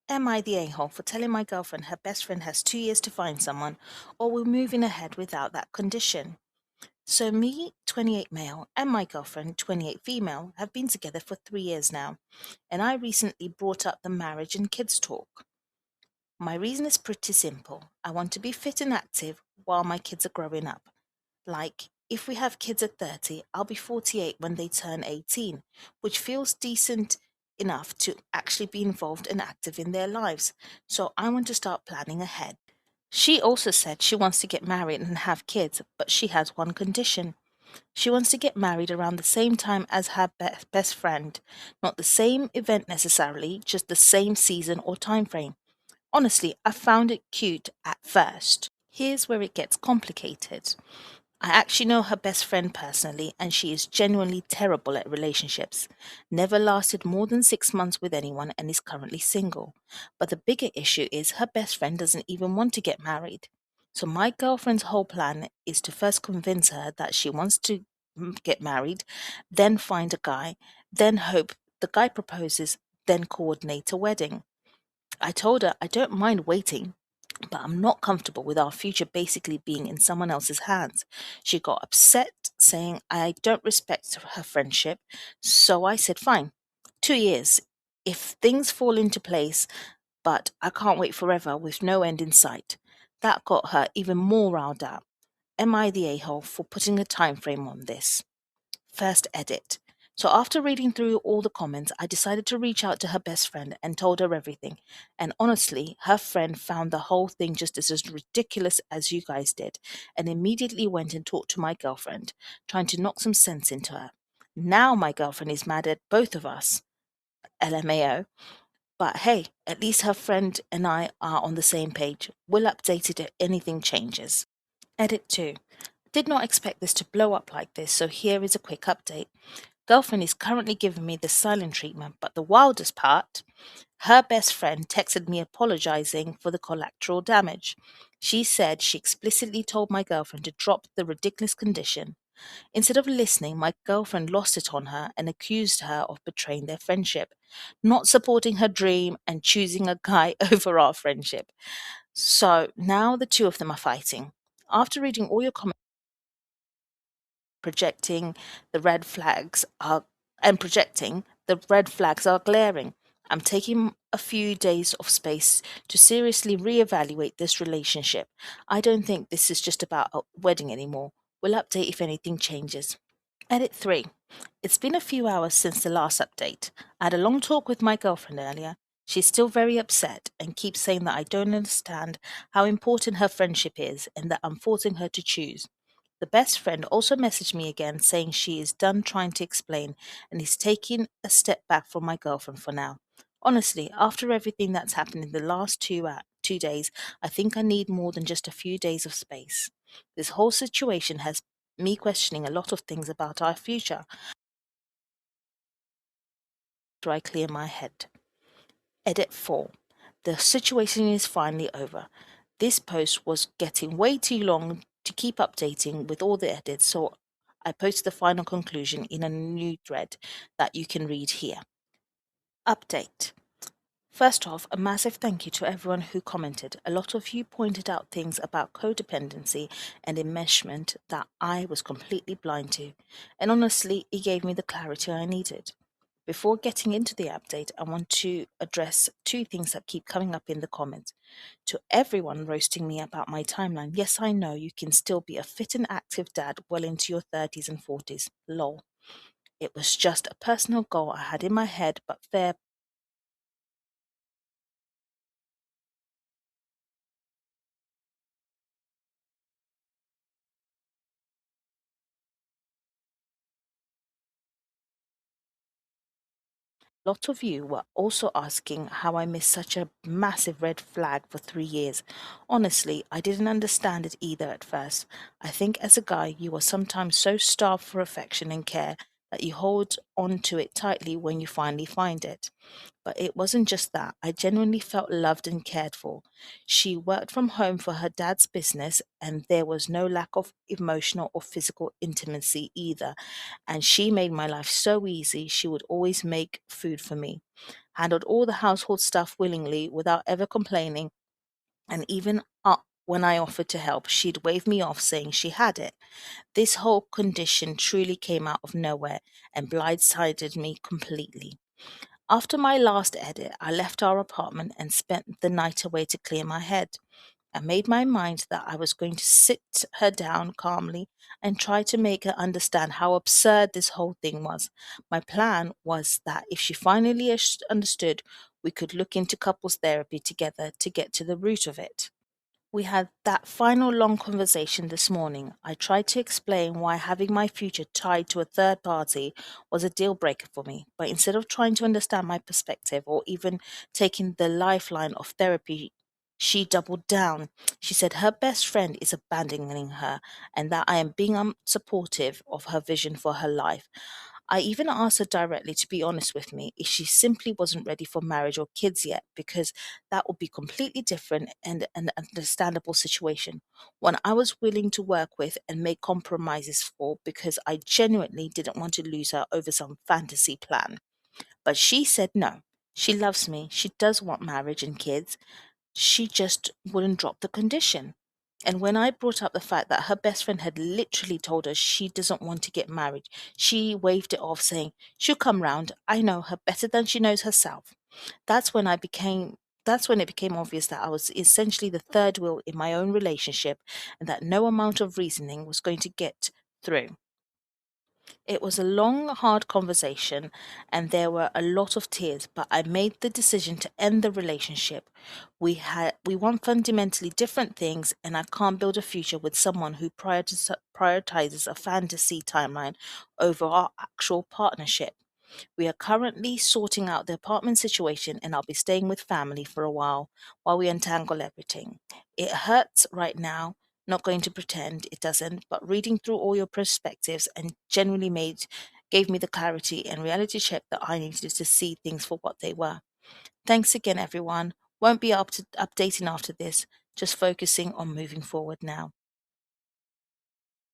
Am I the a hole for telling my girlfriend her best friend has 2 years to find someone, or we're moving ahead without that condition? So, me, 28 male, and my girlfriend, 28 female, have been together for 3 years now, and I recently brought up the marriage and kids talk. My reason is pretty simple. I want to be fit and active while my kids are growing up. Like, if we have kids at 30, I'll be 48 when they turn 18, which feels decent enough to actually be involved and active in their lives. So I want to start planning ahead. She also said she wants to get married and have kids, but she has one condition. She wants to get married around the same time as her best friend. Not the same event necessarily, just the same season or time frame. Honestly, I found it cute at first. Here's where it gets complicated. I actually know her best friend personally, and she is genuinely terrible at relationships. Never lasted more than 6 months with anyone and is currently single. But the bigger issue is her best friend doesn't even want to get married. So, my girlfriend's whole plan is to first convince her that she wants to get married, then find a guy, then hope the guy proposes, then coordinate a wedding. I told her I don't mind waiting, but I'm not comfortable with our future basically being in someone else's hands. She got upset, saying I don't respect her friendship. So I said, fine, 2 years. If things fall into place, but I can't wait forever with no end in sight. That got her even more riled up. Am I the a hole for putting a time frame on this? First edit. So after reading through all the comments, I decided to reach out to her best friend and told her everything. And honestly, her friend found the whole thing just as ridiculous as you guys did, and immediately went and talked to my girlfriend, trying to knock some sense into her. Now my girlfriend is mad at both of us, LMAO. But hey, at least her friend and I are on the same page. We'll update it if anything changes. Edit 2. Did not expect this to blow up like this, so here is a quick update. Girlfriend is currently giving me the silent treatment, but the wildest part, her best friend texted me apologizing for the collateral damage. She said she explicitly told my girlfriend to drop the ridiculous condition. Instead of listening, my girlfriend lost it on her and accused her of betraying their friendship, not supporting her dream and choosing a guy over our friendship. So now the two of them are fighting. After reading all your comments, projecting the red flags are projecting the red flags are glaring. I'm taking a few days of space to seriously reevaluate this relationship. I don't think this is just about a wedding anymore. We'll update if anything changes. Edit 3. It's been a few hours since the last update. I had a long talk with my girlfriend earlier. She's still very upset and keeps saying that I don't understand how important her friendship is and that I'm forcing her to choose. The best friend also messaged me again saying she is done trying to explain and is taking a step back from my girlfriend for now. Honestly, after everything that's happened in the last 2 days, I think I need more than just a few days of space. This whole situation has me questioning a lot of things about our future after I clear my head. Edit 4. The situation is finally over. This post was getting way too long to keep updating with all the edits, so I posted the final conclusion in a new thread that you can read here. Update. First off, a massive thank you to everyone who commented. A lot of you pointed out things about codependency and enmeshment that I was completely blind to, and honestly, it gave me the clarity I needed. Before getting into the update, I want to address two things that keep coming up in the comments. To everyone roasting me about my timeline, yes, I know you can still be a fit and active dad well into your 30s and 40s. Lol. It was just a personal goal I had in my head, but fair. A lot of you were also asking how I missed such a massive red flag for 3 years. Honestly, I didn't understand it either at first. I think as a guy, you are sometimes so starved for affection and care that you hold on to it tightly when you finally find it. But it wasn't just that. I genuinely felt loved and cared for. She worked from home for her dad's business, and there was no lack of emotional or physical intimacy either. And she made my life so easy. She would always make food for me, handled all the household stuff willingly without ever complaining. And even when I offered to help, she'd wave me off saying she had it. This whole condition truly came out of nowhere and blindsided me completely. After my last edit, I left our apartment and spent the night away to clear my head. I made my mind that I was going to sit her down calmly and try to make her understand how absurd this whole thing was. My plan was that if she finally understood, we could look into couples therapy together to get to the root of it. We had that final long conversation this morning. I tried to explain why having my future tied to a third party was a deal breaker for me, but instead of trying to understand my perspective or even taking the lifeline of therapy, she doubled down. She said her best friend is abandoning her and that I am being unsupportive of her vision for her life. I even asked her directly to be honest with me if she simply wasn't ready for marriage or kids yet, because that would be completely different and an understandable situation. One I was willing to work with and make compromises for because I genuinely didn't want to lose her over some fantasy plan. But she said no. She loves me. She does want marriage and kids. She just wouldn't drop the condition. And when I brought up the fact that her best friend had literally told her she doesn't want to get married, she waved it off, saying, "She'll come round. I know her better than she knows herself." That's when I became that's when it became obvious that I was essentially the third wheel in my own relationship and that no amount of reasoning was going to get through. It was a long, hard conversation, and there were a lot of tears, but I made the decision to end the relationship. We want fundamentally different things, and I can't build a future with someone who prioritizes a fantasy timeline over our actual partnership. We are currently sorting out the apartment situation, and I'll be staying with family for a while we untangle everything. It hurts right now, not going to pretend it doesn't, but reading through all your perspectives and genuinely made gave me the clarity and reality check that I needed to see things for what they were. Thanks again, everyone. Won't be updating after this, just focusing on moving forward now.